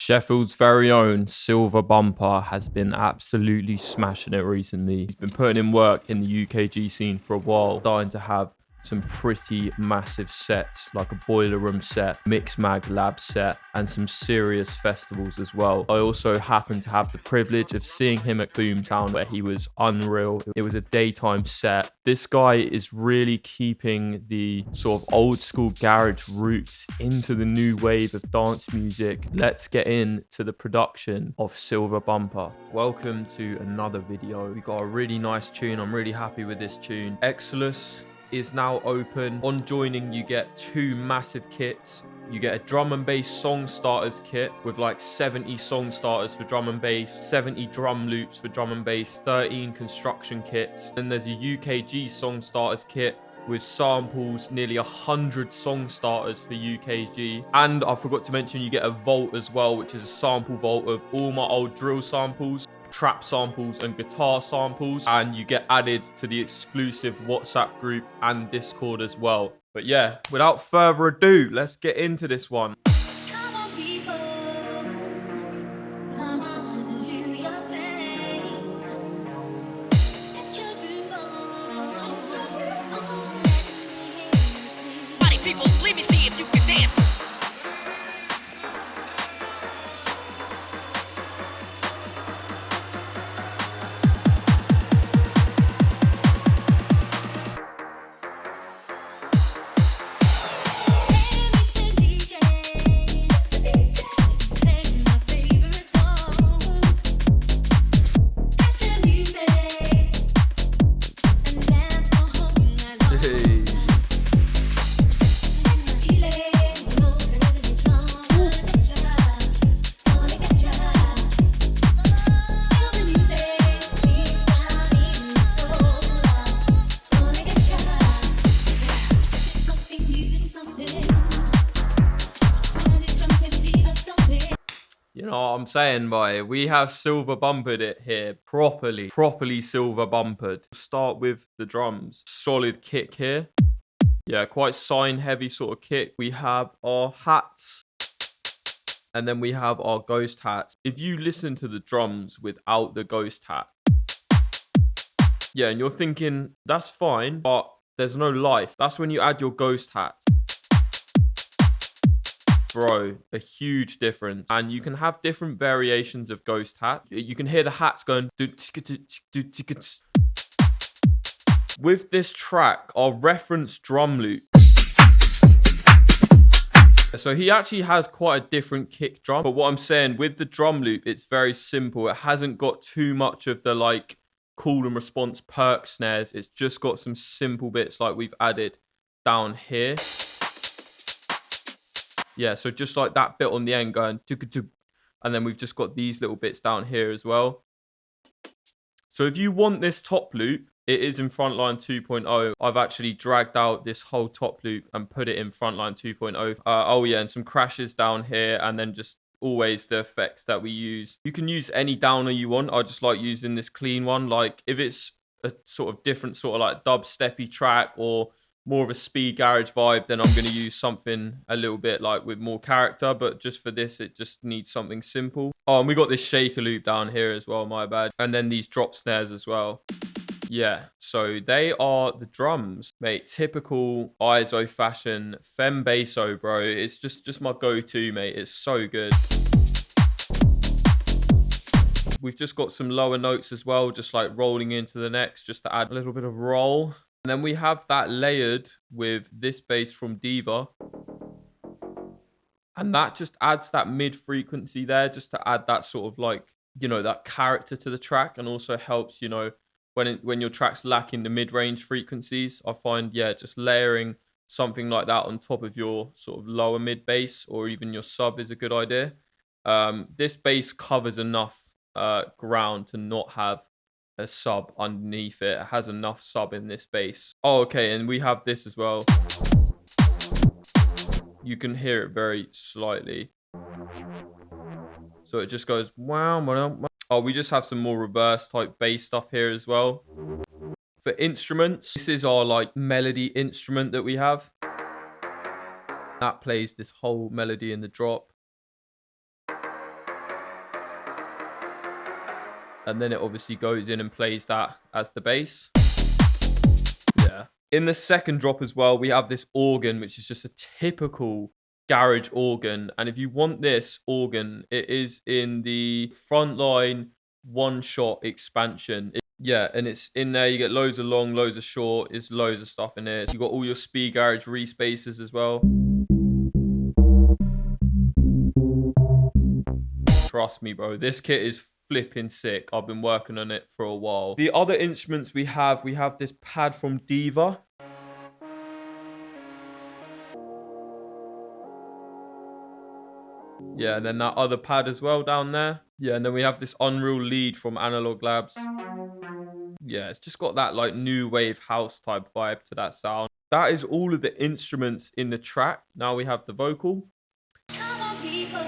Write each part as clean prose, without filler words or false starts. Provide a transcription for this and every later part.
Sheffield's very own Silva Bumpa has been absolutely smashing it recently. He's been putting in work in the UKG scene for a while, starting to have some pretty massive sets like a Boiler Room set, Mix Mag Lab set, and some serious festivals as well. I also happened to have the privilege of seeing him at Boomtown where he was unreal. It was a daytime set. This guy is really keeping the sort of old school garage roots into the new wave of dance music. Let's get into the production of Silva Bumpa. Welcome to another video. We got a really nice tune. I'm really happy with this tune. Exolus is now open. On joining, you get 2 massive kits. You get a drum and bass song starters kit with like 70 song starters for drum and bass, 70 drum loops for drum and bass, 13 construction kits. Then there's a UKG song starters kit with samples, nearly 100 song starters for UKG. And I forgot to mention, you get a vault as well, which is a sample vault of all my old drill samples, trap samples and guitar samples, and you get added to the exclusive WhatsApp group and Discord as well. But yeah, without further ado, let's get into this one. Come on, people. Come on and do your thing. Get your groove on. Party people, let me see if you can dance. You know what I'm saying, boy? We have Silva Bumpered it here properly Silva Bumpered. Start with the drums. Solid kick here. Yeah, quite sign heavy sort of kick. We have our hats. And then we have our ghost hats. If you listen to the drums without the ghost hat, yeah, and you're thinking, that's fine, but there's no life. That's when you add your ghost hat. Bro, a huge difference. And you can have different variations of ghost hat. You can hear the hats going. With this track, our reference drum loop. So he actually has quite a different kick drum. But what I'm saying, with the drum loop, it's very simple. It hasn't got too much of the like call and response perk snares. It's just got some simple bits like we've added down here. Yeah, so just like that bit on the end going, and then we've just got these little bits down here as well. So if you want this top loop, it is in Frontline 2.0. I've actually dragged out this whole top loop and put it in Frontline 2.0. Oh yeah, and some crashes down here, and then just always the effects that we use. You can use any downer you want. I just like using this clean one. Like if it's a sort of different sort of like dubsteppy track or more of a speed garage vibe, then I'm going to use something a little bit like with more character. But just for this, it just needs something simple. Oh, and we got this shaker loop down here as well, my bad. And then these drop snares as well. Yeah, so they are the drums, mate. Typical ISO fashion, fem basso, bro. It's just my go-to, mate. It's so good. We've just got some lower notes as well, just like rolling into the next, just to add a little bit of roll. And then we have that layered with this bass from Diva. And that just adds that mid frequency there, just to add that sort of like, you know, that character to the track, and also helps, you know, when your track's lacking the mid-range frequencies. I find, yeah, just layering something like that on top of your sort of lower mid bass or even your sub is a good idea. This bass covers enough ground to not have a sub underneath it. It has enough sub in this bass. Oh, okay, and we have this as well. You can hear it very slightly. So it just goes wow, wow. Oh, we just have some more reverse type bass stuff here as well. For instruments, this is our like melody instrument that we have. That plays this whole melody in the drop. And then it obviously goes in and plays that as the bass. Yeah. In the second drop as well, we have this organ, which is just a typical garage organ. And if you want this organ, it is in the Frontline one-shot expansion. Yeah, and it's in there. You get loads of long, loads of short. It's loads of stuff in here. You got all your speed garage respacers as well. Trust me, bro. This kit is flipping sick. I've been working on it for a while. The other instruments we have this pad from Diva. Yeah, and then that other pad as well down there. Yeah, and then we have this Unreal lead from Analog Labs. Yeah, it's just got that like new wave house type vibe to that sound. That is all of the instruments in the track. Now we have the vocal. Come on, people.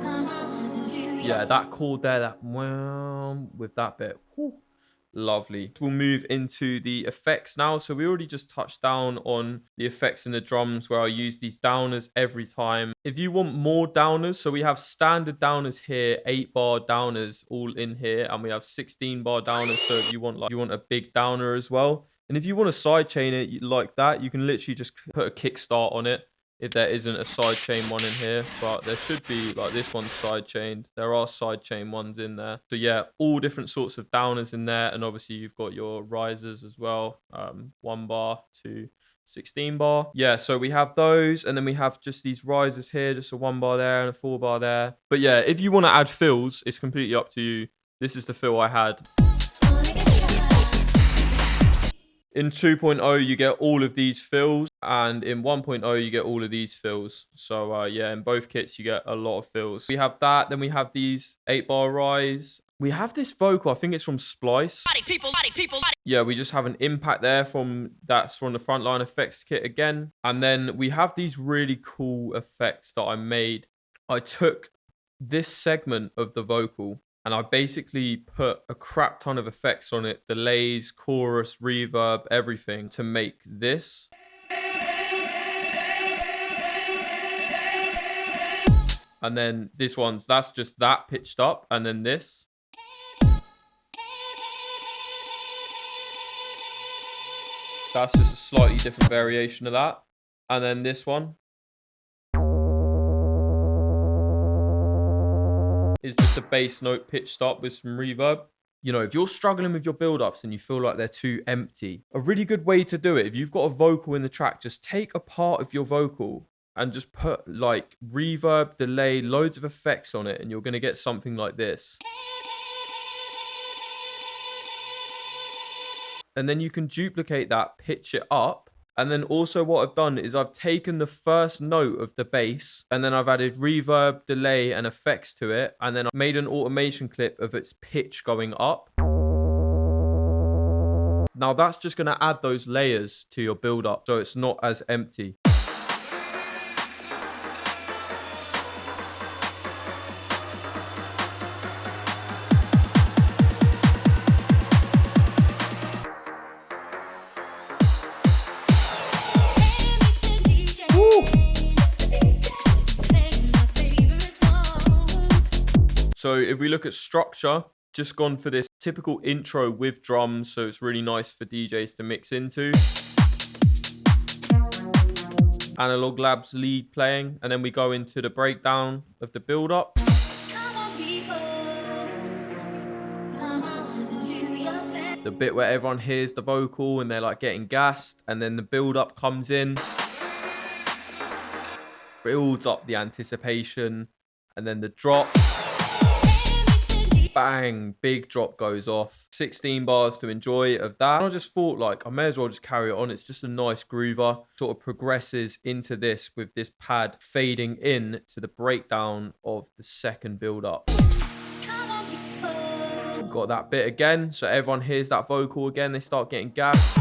Come on, do Yeah, that chord there, that with that bit. Whew. Lovely. We'll move into the effects now. So we already just touched down on the effects in the drums where I use these downers every time. If you want more downers, so we have standard downers here, 8-bar downers all in here, and we have 16-bar downers. So if you want a big downer as well. And if you want to sidechain it like that, you can literally just put a kickstart on it. If there isn't a sidechain one in here, but there should be, like this one's sidechained. There are sidechain ones in there. So yeah, all different sorts of downers in there. And obviously you've got your risers as well. 1 bar to 16 bar. Yeah, so we have those. And then we have just these risers here, just a 1 bar there and a 4 bar there. But yeah, if you want to add fills, it's completely up to you. This is the fill I had. In 2.0, you get all of these fills, and in 1.0, you get all of these fills. So yeah, in both kits, you get a lot of fills. We have that, then we have these 8-bar rise. We have this vocal, I think it's from Splice. Yeah, we just have an impact there that's from the Frontline effects kit again. And then we have these really cool effects that I made. I took this segment of the vocal and I basically put a crap ton of effects on it. Delays, chorus, reverb, everything to make this. And then this one's, that's just that pitched up. And then this. That's just a slightly different variation of that. And then this one is just a bass note pitched up with some reverb. You know, if you're struggling with your build-ups and you feel like they're too empty, a really good way to do it, if you've got a vocal in the track, just take a part of your vocal and just put like reverb, delay, loads of effects on it, and you're going to get something like this. And then you can duplicate that, pitch it up. And then also what I've done is I've taken the first note of the bass and then I've added reverb, delay, and effects to it. And then I've made an automation clip of its pitch going up. Now that's just going to add those layers to your build up so it's not as empty. So if we look at structure, just gone for this typical intro with drums, so it's really nice for DJs to mix into. Analog Labs lead playing, and then we go into the breakdown of the build-up. The bit where everyone hears the vocal and they're like getting gassed, and then the build-up comes in. Builds up the anticipation, and then the drop. Bang, big drop goes off. 16 bars to enjoy of that. And I just thought like I may as well just carry it on. It's just a nice groover. Sort of progresses into this with this pad fading in to the breakdown of the second build up. Got that bit again, so everyone hears that vocal again. They start getting gassed.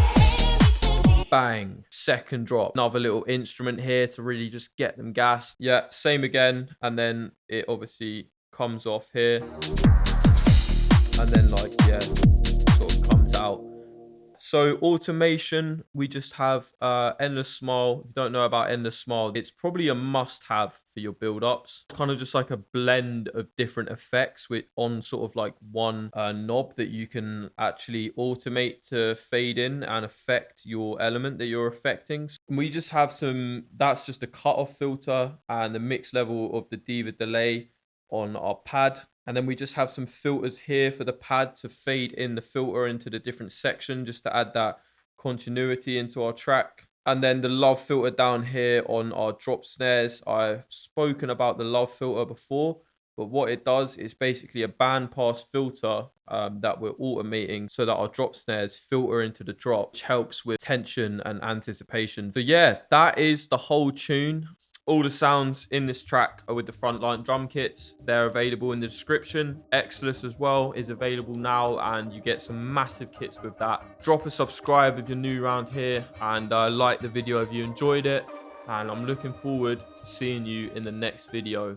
Bang, second drop. Another little instrument here to really just get them gassed. Yeah, same again, and then it obviously comes off here. And then like, yeah, sort of comes out. So automation, we just have Endless Smile. If you don't know about Endless Smile, it's probably a must-have for your build-ups. It's kind of just like a blend of different effects on sort of like one knob that you can actually automate to fade in and affect your element that you're affecting. So we just have that's just a cutoff filter and the mix level of the diva delay on our pad. And then we just have some filters here for the pad to fade in the filter into the different section, just to add that continuity into our track. And then the love filter down here on our drop snares. I've spoken about the love filter before, but what it does is basically a bandpass filter that we're automating so that our drop snares filter into the drop, which helps with tension and anticipation. So yeah, that is the whole tune. All the sounds in this track are with the Frontline Drum Kits. They're available in the description. Exolus as well is available now, and you get some massive kits with that. Drop a subscribe if you're new around here, and like the video if you enjoyed it. And I'm looking forward to seeing you in the next video.